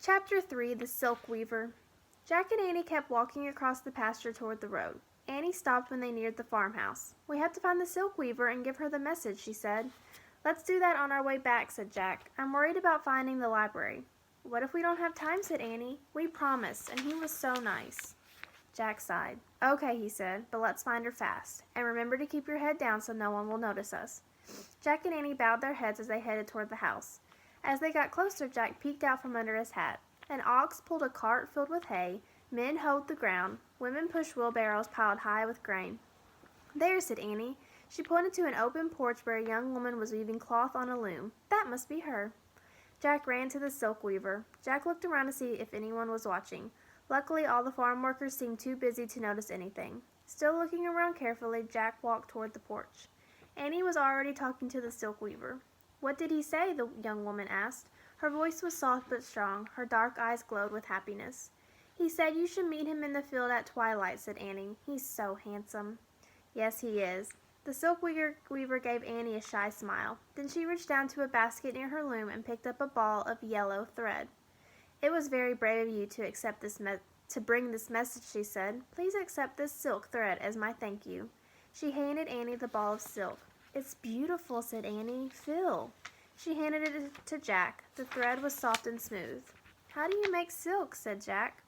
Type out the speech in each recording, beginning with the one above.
Chapter 3 The Silk Weaver. Jack and Annie kept walking across the pasture toward the road. Annie stopped when they neared the farmhouse. "We have to find the Silk Weaver and give her the message," she said. "Let's do that on our way back," said Jack. "I'm worried about finding the library." "What if we don't have time?" said Annie. "We promised, and he was so nice." Jack sighed. "Okay," he said, "but let's find her fast. And remember to keep your head down so no one will notice us." Jack and Annie bowed their heads as they headed toward the house. As they got closer, Jack peeked out from under his hat. An ox pulled a cart filled with hay, men hoed the ground, women pushed wheelbarrows piled high with grain. "There," said Annie. She pointed to an open porch where a young woman was weaving cloth on a loom. "That must be her." Jack ran to the silk weaver. Jack looked around to see if anyone was watching. Luckily, all the farm workers seemed too busy to notice anything. Still looking around carefully, Jack walked toward the porch. Annie was already talking to the silk weaver. "What did he say?" the young woman asked. Her voice was soft but strong. Her dark eyes glowed with happiness. "He said you should meet him in the field at twilight," said Annie. "He's so handsome." "Yes, he is." The silk weaver gave Annie a shy smile. Then she reached down to a basket near her loom and picked up a ball of yellow thread. "It was very brave of you to bring this message," she said. "Please accept this silk thread as my thank you." She handed Annie the ball of silk. "It's beautiful," said Annie. "Feel." She handed it to Jack. The thread was soft and smooth. "How do you make silk?" said Jack.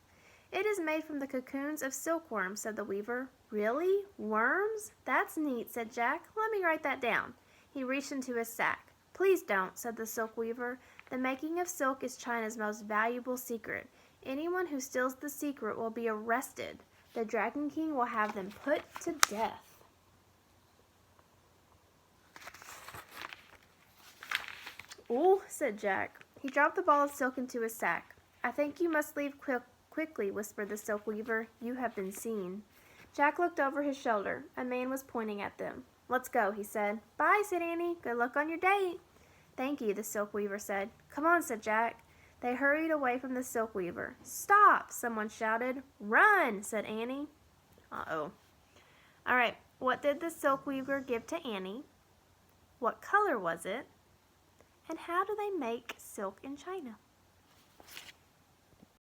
"It is made from the cocoons of silkworms," said the weaver. "Really? Worms? That's neat," said Jack. "Let me write that down." He reached into his sack. "Please don't," said the silk weaver. "The making of silk is China's most valuable secret. Anyone who steals the secret will be arrested. The Dragon King will have them put to death." "Ooh," said Jack. He dropped the ball of silk into his sack. "I think you must leave quickly," whispered the silk weaver. "You have been seen." Jack looked over his shoulder. A man was pointing at them. "Let's go," he said. "Bye," said Annie. "Good luck on your date." "Thank you," the silk weaver said. "Come on," said Jack. They hurried away from the silk weaver. "Stop!" someone shouted. "Run!" said Annie. Uh-oh. All right, what did the silk weaver give to Annie? What color was it? And how do they make silk in China?